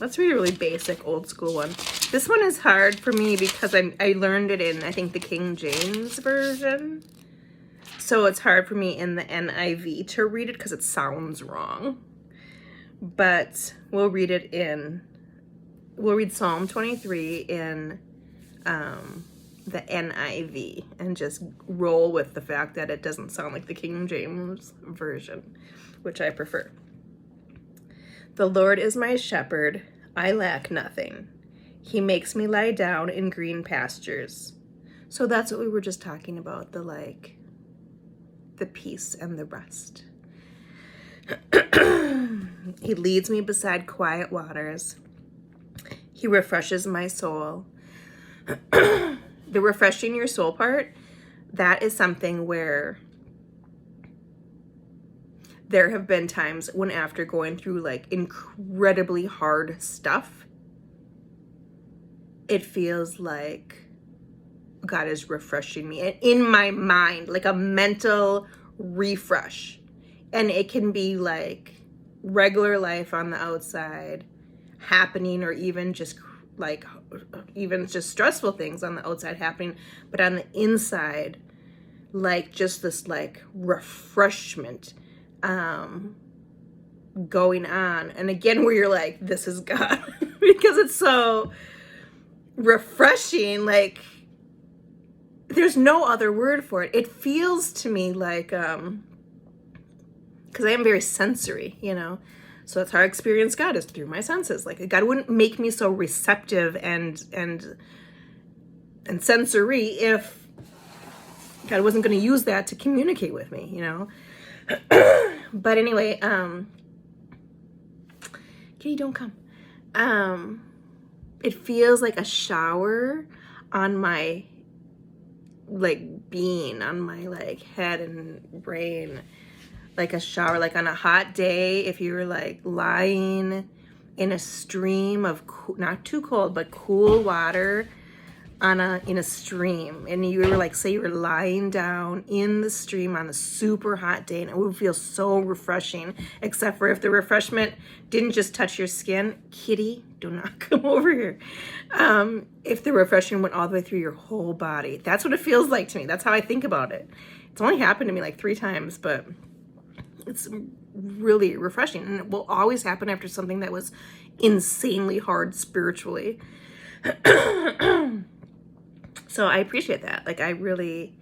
Let's read a really basic old school one. This one is hard for me because I learned it in, I think, the King James Version. So it's hard for me in the NIV to read it because it sounds wrong. But we'll read Psalm 23 in the NIV and just roll with the fact that it doesn't sound like the King James Version, which I prefer. The Lord is my shepherd, I lack nothing. He makes me lie down in green pastures. So that's what we were just talking about, the peace and the rest. He leads me beside quiet waters. He refreshes my soul. The refreshing your soul part, that is something where there have been times when after going through like incredibly hard stuff, it feels like God is refreshing me in my mind, like a mental refresh. And it can be like regular life on the outside happening, or even just stressful things on the outside happening, but on the inside, like just this like refreshment going on. And again, where you're like, this is God, because it's so refreshing. Like there's no other word for it. It feels to me like, because I am very sensory, so that's how I experience God, is through my senses. Like God wouldn't make me so receptive and sensory if God wasn't going to use that to communicate with me, But anyway, Kitty, don't come. It feels like a shower on my being, on my head and brain, like a shower, like on a hot day, if you were lying in a stream of not too cold but cool water in a stream, and you were say you were lying down in the stream on a super hot day, and it would feel so refreshing, except for if the refreshment didn't just touch your skin. Kitty, do not come over here. If the refreshment went all the way through your whole body. That's what it feels like to me. That's how I think about it. It's only happened to me 3 times, but it's really refreshing, and it will always happen after something that was insanely hard spiritually. So I appreciate that. I really,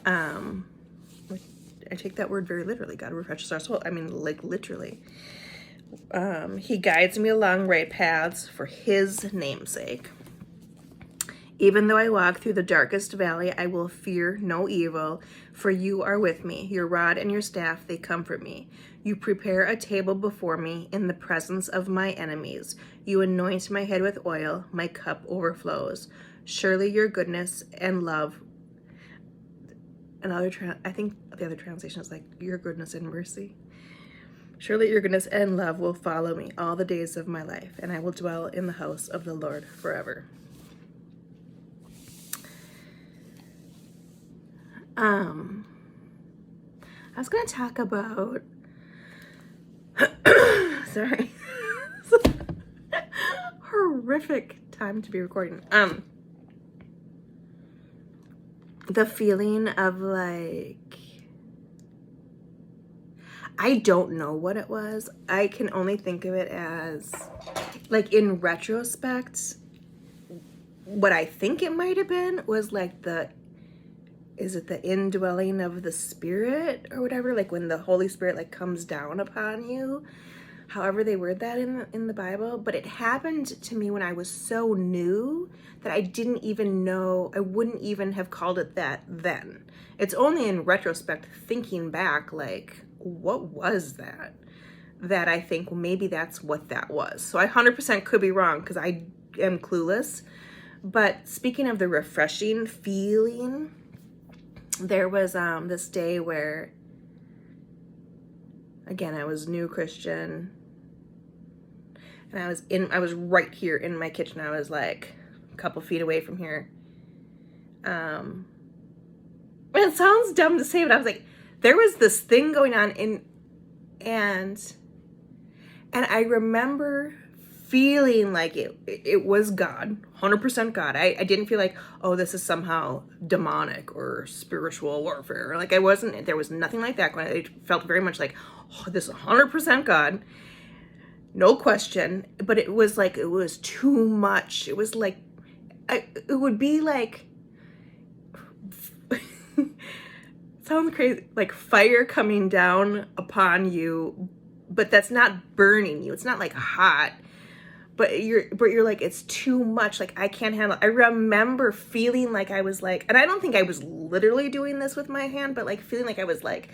I take that word very literally. God refreshes our soul. I mean, literally. He guides me along right paths for his namesake. Even though I walk through the darkest valley, I will fear no evil, for you are with me. Your rod and your staff, they comfort me. You prepare a table before me in the presence of my enemies. You anoint my head with oil, my cup overflows. Surely your goodness and love, I think the other translation is your goodness and mercy. Surely your goodness and love will follow me all the days of my life, and I will dwell in the house of the Lord forever. I was going to talk about, sorry, horrific time to be recording. The feeling of I don't know what it was. I can only think of it as, in retrospect, what I think it might have been was is it the indwelling of the Spirit or whatever? When the Holy Spirit comes down upon you, however they word that in the Bible. But it happened to me when I was so new that I didn't even know, I wouldn't even have called it that then. It's only in retrospect, thinking back, what was that? That I think, well, maybe that's what that was. So I 100% could be wrong because I am clueless. But speaking of the refreshing feeling, there was this day where, again, I was new Christian, and I was right here in my kitchen. I was a couple feet away from here. And it sounds dumb to say, but I was there was this thing going on and I remember feeling like it was God, 100% God. I didn't feel like, oh, this is somehow demonic or spiritual warfare. Like there was nothing like that. It felt very much like, oh, this is 100% God. No question. But it was like, it was too much. It was like, it would be like, sounds crazy, like fire coming down upon you, but that's not burning you. It's not like hot, but you're like, it's too much. Like I can't handle it. I remember feeling like I was like, and I don't think I was literally doing this with my hand, but like feeling like I was like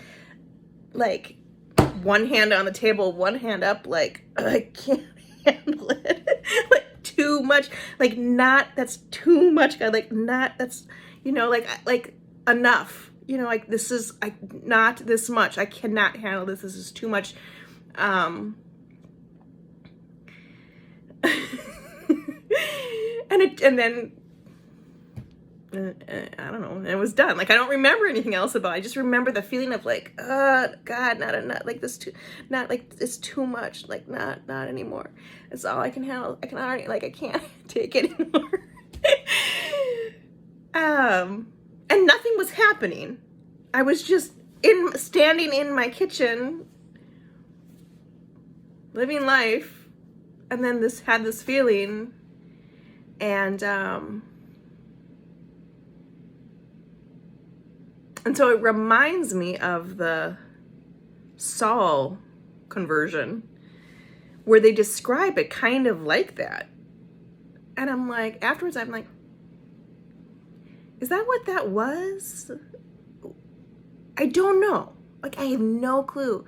one hand on the table, one hand up, like I can't handle it. Like too much. Like not, that's too much, God. Like not, that's, you know, like enough. You know, like this is not this much. I cannot handle this. This is too much. And then I don't know, and it was done. Like I don't remember anything else about it. I just remember the feeling of like, God, not enough, like this too, not like it's too much, like not anymore. It's all I can handle. I can already, like I can't take it anymore. And nothing was happening. I was just standing in my kitchen, living life, and then had this feeling, and so it reminds me of the Saul conversion, where they describe it kind of like that. And I'm like, afterwards, I'm like, is that what that was? I don't know. Like, I have no clue.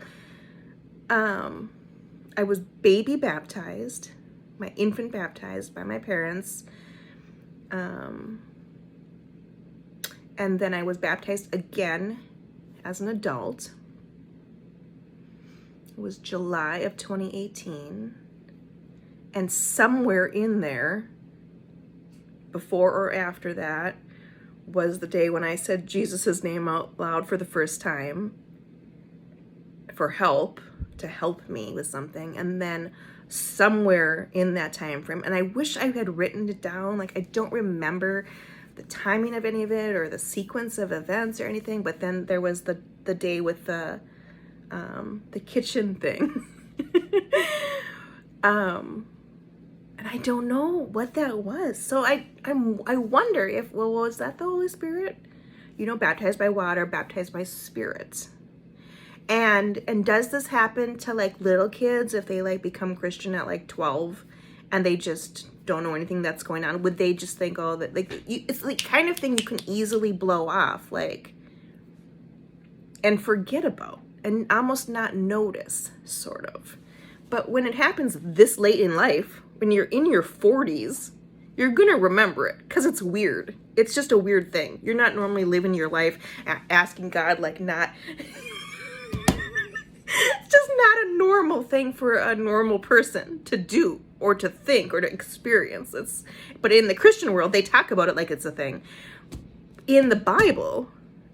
I was baby baptized, my infant baptized by my parents. And then I was baptized again as an adult. It was July of 2018. And somewhere in there, before or after that, was the day when I said Jesus' name out loud for the first time for help, to help me with something. And then somewhere in that time frame, and I wish I had written it down, like I don't remember the timing of any of it or the sequence of events or anything, but then there was the day with the kitchen thing. And I don't know what that was. So I wonder if, well, was that the Holy Spirit? You know, baptized by water, baptized by Spirit. And does this happen to like little kids if they like become Christian at like 12 and they just don't know anything that's going on? Would they just think, oh, that like it's like kind of thing you can easily blow off, like, and forget about and almost not notice, sort of. But when it happens this late in life, when you're in your 40s, you're gonna remember it because it's weird. It's just a weird thing. You're not normally living your life asking God, like, not. It's just not a normal thing for a normal person to do or to think or to experience. But in the Christian world, they talk about it like it's a thing. In the Bible,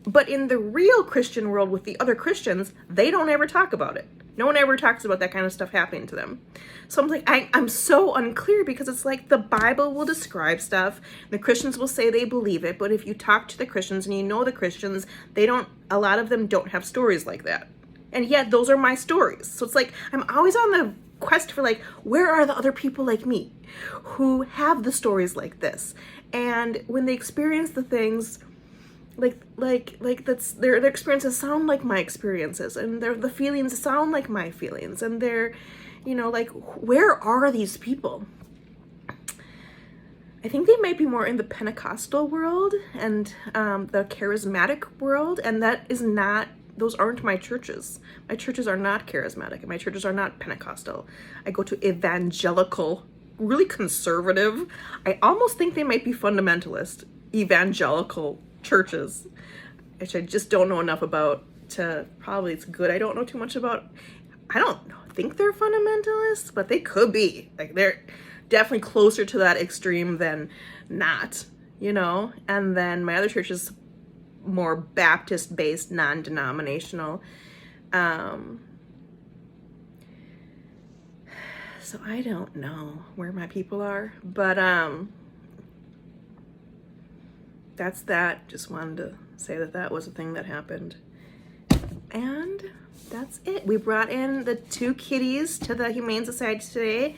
but in the real Christian world with the other Christians, they don't ever talk about it. No one ever talks about that kind of stuff happening to them. So I'm like, I'm so unclear because it's like the Bible will describe stuff. The Christians will say they believe it. But if you talk to the Christians and you know the Christians, a lot of them don't have stories like that. And yet those are my stories. So it's like, I'm always on the quest for like, where are the other people like me who have the stories like this? And when they experience the things, like that's their experiences sound like my experiences, and the feelings sound like my feelings, and they're, you know, like, where are these people? I think they might be more in the Pentecostal world and the charismatic world, and those aren't my churches. My churches are not charismatic, and my churches are not Pentecostal. I go to evangelical, really conservative. I almost think they might be fundamentalist, evangelical churches, which I just don't know enough about probably it's good I don't know too much about. I don't think they're fundamentalists, but they could be. Like, they're definitely closer to that extreme than not, you know? And then my other church is more Baptist-based, non-denominational. So I don't know where my people are, but that's that. Just wanted to say that that was a thing that happened. And that's it. We brought in the 2 kitties to the Humane Society today.